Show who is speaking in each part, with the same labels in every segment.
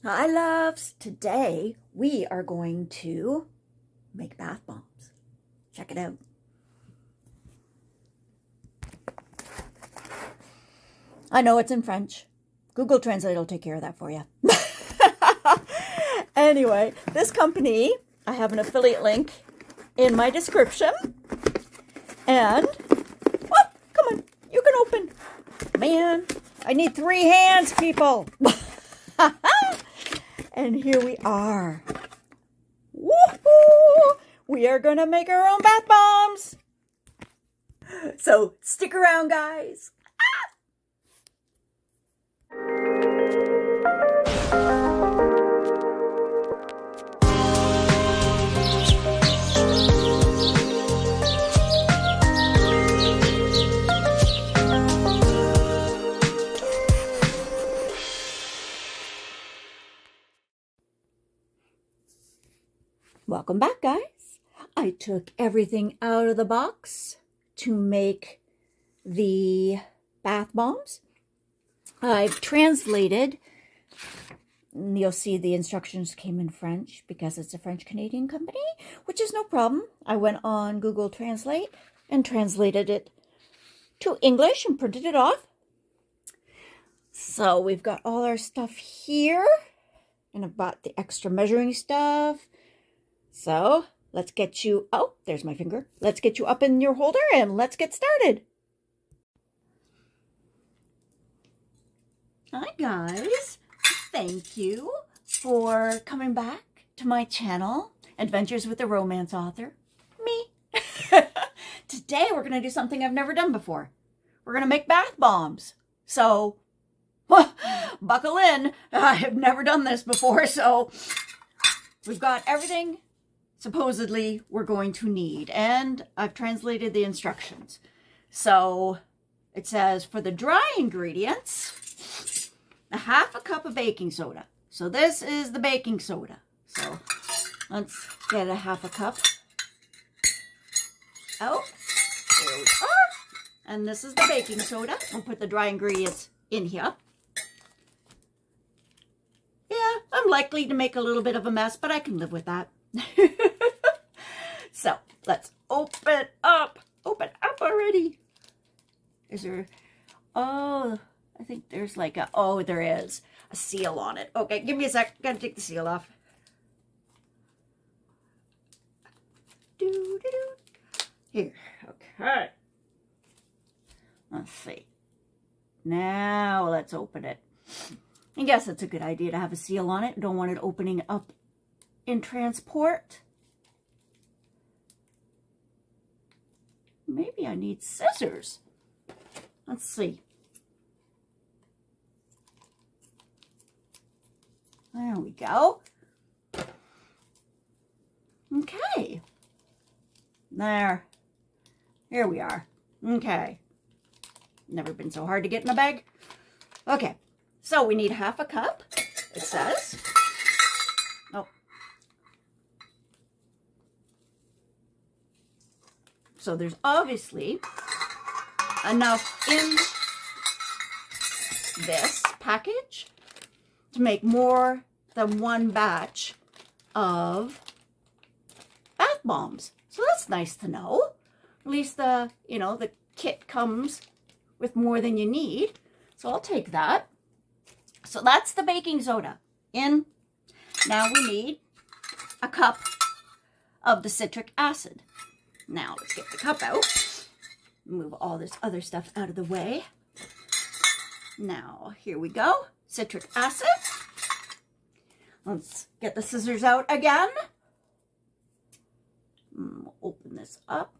Speaker 1: Hi loves! Today we are going to make bath bombs. Check it out. I know it's in French. Google Translate will take care of that for you. Anyway, this company, I have an affiliate link in my description. And, oh, come on, you can open. Man, I need 3 hands, people. And here we are. Woohoo! We are going to make our own bath bombs. So stick around, guys. Welcome back, guys. I took everything out of the box to make the bath bombs. I've translated. You'll see the instructions came in French because it's a French-Canadian company, which is no problem. I went on Google Translate and translated it to English and printed it off. So we've got all our stuff here, and I've bought the extra measuring stuff. So let's get you, oh, there's my finger. Let's get you up in your holder and let's get started. Hi guys, thank you for coming back to my channel, Adventures with the Romance Author, me. Today we're going to do something I've never done before. We're going to make bath bombs. So, buckle in. I have never done this before, so we've got everything supposedly we're going to need, and I've translated the instructions. So it says for the dry ingredients, a half a cup of baking soda. So this is the baking soda. So let's get a half a cup out. There we are. And this is the baking soda. We'll put the dry ingredients in here. Yeah, I'm likely to make a little bit of a mess, but I can live with that. So let's open up already. Is there, oh, I think there's like a, oh, there is a seal on it. Okay, give me a sec. Gotta take the seal off. Here, okay. Let's see. Now let's open it. I guess it's a good idea to have a seal on it. Don't want it opening up in transport. Maybe I need scissors. Let's see. There we go. Okay. There. Here we are. Okay. Never been so hard to get in a bag. Okay. So we need half a cup, it says. Oh. So there's obviously enough in this package to make more than one batch of bath bombs. So that's nice to know. At least the, you know, the kit comes with more than you need. So I'll take that. So that's the baking soda in. Now we need a cup of the citric acid. Now let's get the cup out. Move all this other stuff out of the way. Now here we go. Citric acid. Let's get the scissors out again. We'll open this up.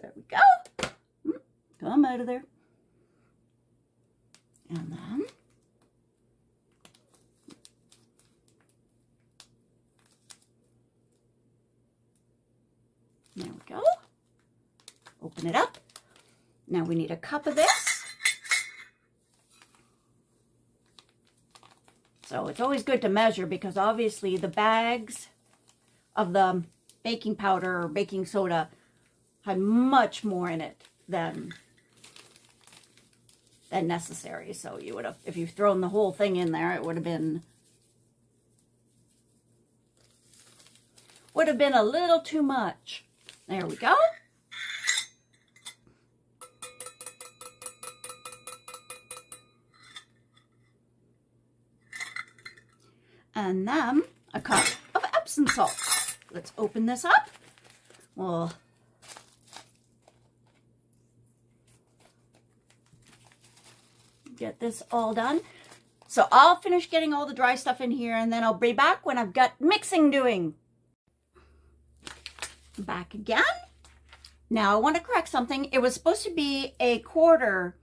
Speaker 1: There we go. Come out of there. And then there we go. Open it up. Now we need a cup of this. So it's always good to measure because obviously the bags of the baking powder or baking soda had much more in it than than necessary. So you would have, if you've thrown the whole thing in there, it would have been a little too much. There we go. And then a cup of Epsom salt. Let's open this up. We'll get this all done. So I'll finish getting all the dry stuff in here, and then I'll be back when I've got mixing doing. Back again. Now I want to correct something. It was supposed to be a 1/4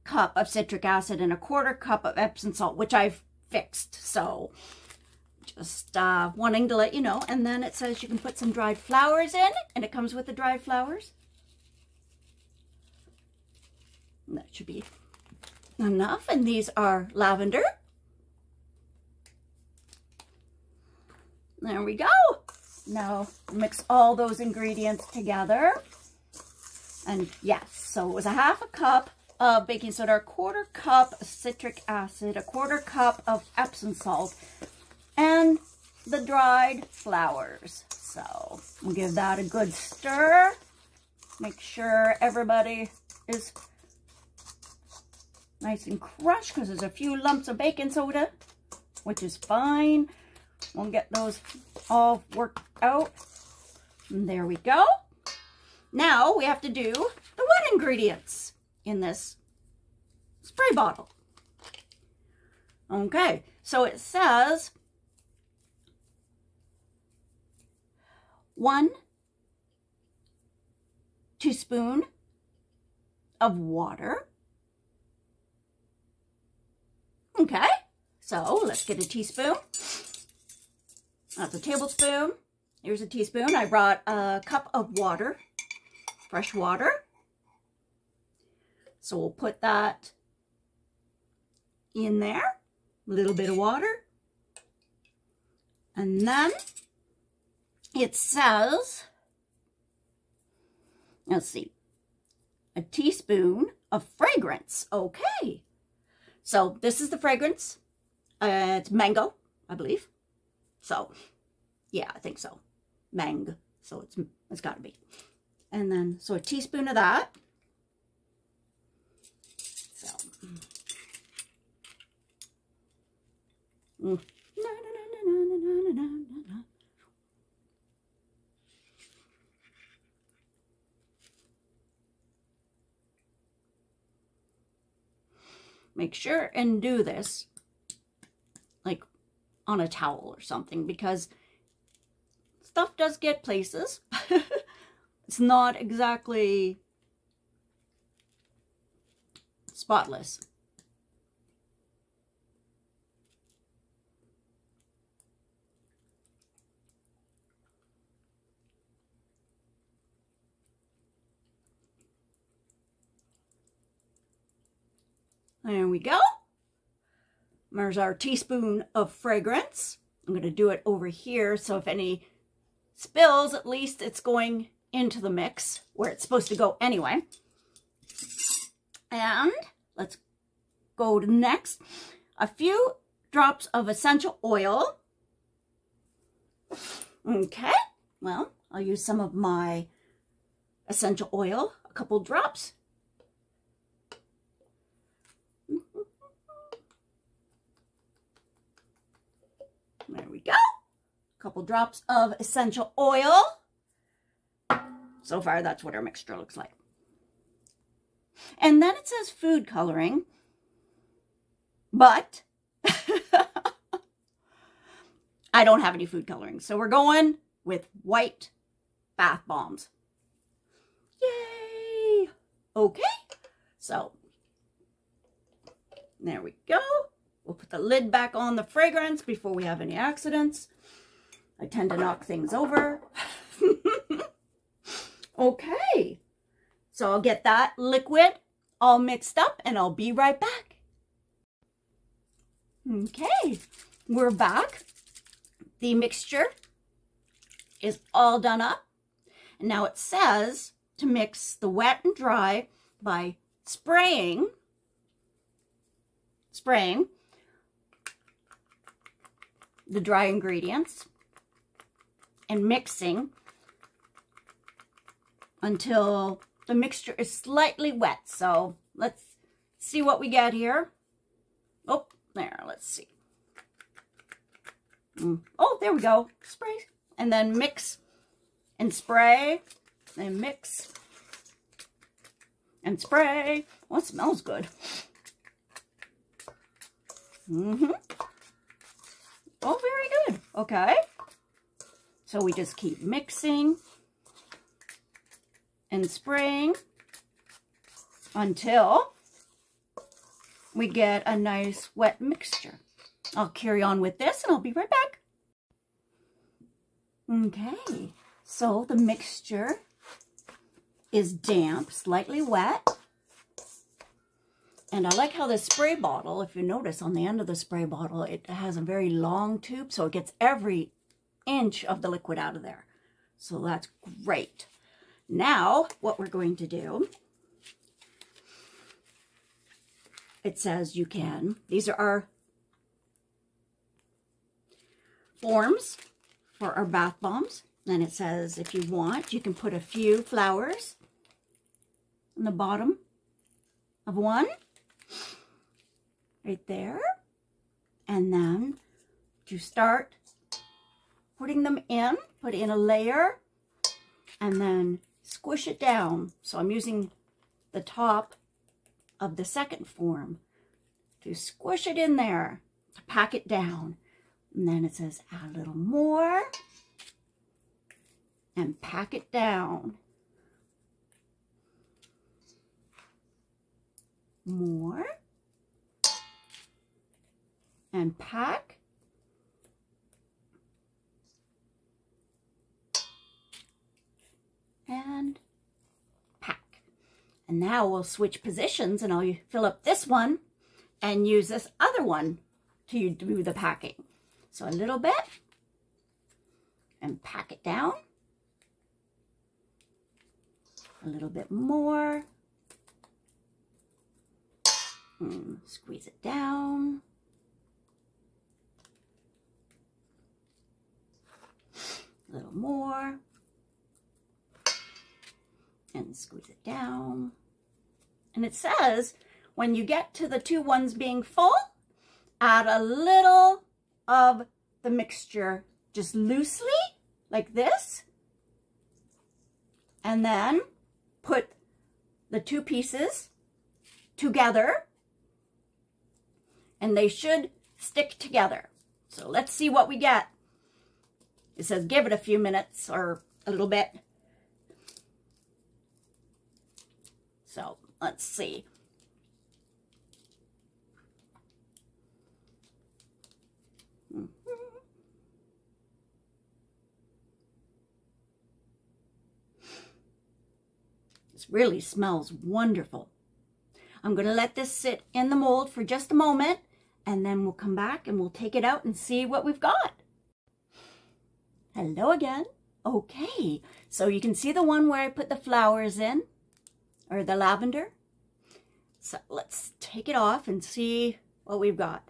Speaker 1: cup of citric acid and a 1/4 cup of Epsom salt, which I've fixed. So just wanting to let you know. And then it says you can put some dried flowers in, and it comes with the dried flowers. And that should be enough. And these are lavender. There we go. Now mix all those ingredients together. And yes, so it was a 1/2 cup of baking soda, a 1/4 cup of citric acid, a 1/4 cup of Epsom salt, and the dried flowers. So we'll give that a good stir. Make sure everybody is nice and crushed, because there's a few lumps of baking soda, which is fine. We'll get those all worked out. And there we go. Now we have to do the wet ingredients in this spray bottle. Okay, so it says 1 teaspoon of water. Okay, so let's get a teaspoon. That's a tablespoon. Here's a teaspoon. I brought a cup of water, fresh water. So we'll put that in there, a little bit of water. And then it says, let's see, a teaspoon of fragrance. Okay. So this is the fragrance. It's mango, I believe. So, yeah, I think so. Mango. So it's got to be. And then, so a teaspoon of that. So. Make sure and do this like on a towel or something, because stuff does get places. It's not exactly spotless. There we go. There's our teaspoon of fragrance. I'm going to do it over here, so if any spills, at least it's going into the mix where it's supposed to go anyway. And let's go to next. A few drops of essential oil. Okay, well, I'll use some of my essential oil, a couple drops. There we go. A couple drops of essential oil. So far, that's what our mixture looks like. And then it says food coloring, but I don't have any food coloring. So we're going with white bath bombs. Yay! Okay, so there we go. We'll put the lid back on the fragrance before we have any accidents. I tend to knock things over. Okay, so I'll get that liquid all mixed up and I'll be right back. Okay, we're back. The mixture is all done up. And now it says to mix the wet and dry by spraying spraying the dry ingredients and mixing until the mixture is slightly wet. So let's see what we get here. Oh, there, let's see. Oh, there we go. Spray. And then mix and spray. And mix and spray. Oh, it smells good. Oh, very good. Okay. So we just keep mixing and spraying until we get a nice wet mixture. I'll carry on with this and I'll be right back. Okay, so the mixture is damp, slightly wet. And I like how the spray bottle, if you notice on the end of the spray bottle, it has a very long tube, so it gets every inch of the liquid out of there. So that's great. Now, what we're going to do, it says you can, these are our forms for our bath bombs. Then it says if you want, you can put a few flowers on the bottom of one, right there. And then to start putting them in, put in a layer, and then squish it down. So I'm using the top of the second form to squish it in there, to pack it down. And then it says add a little more and pack it down. More and pack. And pack. And now we'll switch positions and I'll fill up this one and use this other one to do the packing. So a little bit and pack it down. A little bit more. And squeeze it down. A little more. And squeeze it down. And it says when you get to the two ones being full, add a little of the mixture just loosely like this, and then put the two pieces together and they should stick together. So let's see what we get. It says give it a few minutes or a little bit. So let's see. This really smells wonderful. I'm going to let this sit in the mold for just a moment, and then we'll come back and we'll take it out and see what we've got. Hello again. Okay, so you can see the one where I put the flowers in, or the lavender. So let's take it off and see what we've got.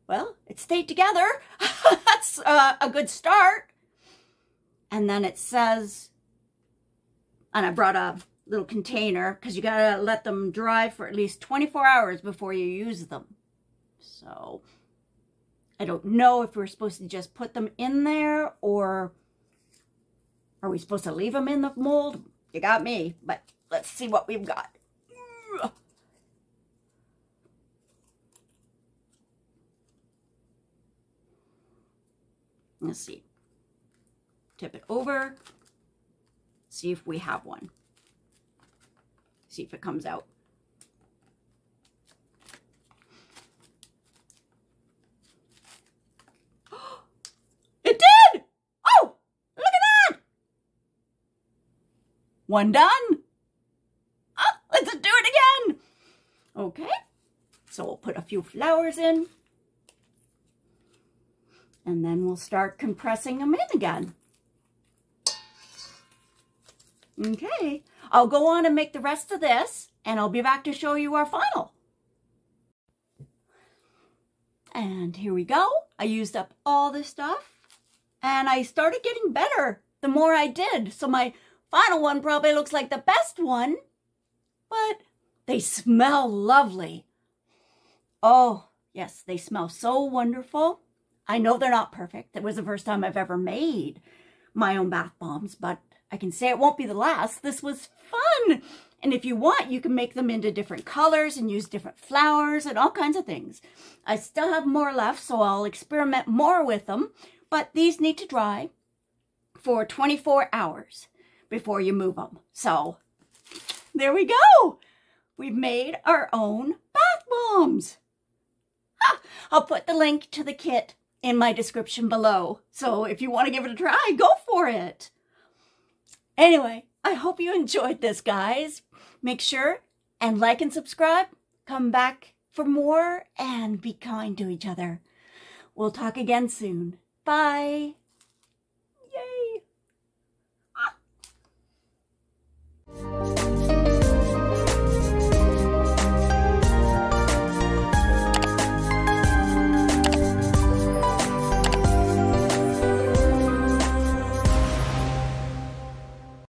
Speaker 1: Well, it stayed together. That's a good start. And then it says, and I brought a little container because you gotta let them dry for at least 24 hours before you use them. So I don't know if we're supposed to just put them in there or are we supposed to leave them in the mold? You got me, but let's see what we've got. Let's see. Tip it over. See if we have one. See if it comes out. It did! Oh, look at that! One done. Oh, let's do it again. Okay, so we'll put a few flowers in. And then we'll start compressing them in again. Okay, I'll go on and make the rest of this, and I'll be back to show you our final. And here we go. I used up all this stuff and I started getting better the more I did. So my final one probably looks like the best one, but they smell lovely. Oh, yes, they smell so wonderful. I know they're not perfect. It was the first time I've ever made my own bath bombs, but I can say it won't be the last. This was fun. And if you want, you can make them into different colors and use different flowers and all kinds of things. I still have more left, so I'll experiment more with them. But these need to dry for 24 hours before you move them. So there we go. We've made our own bath bombs. I'll put the link to the kit in my description below. So if you want to give it a try, go for it. Anyway, I hope you enjoyed this, guys. Make sure and like and subscribe. Come back for more and be kind to each other. We'll talk again soon. Bye.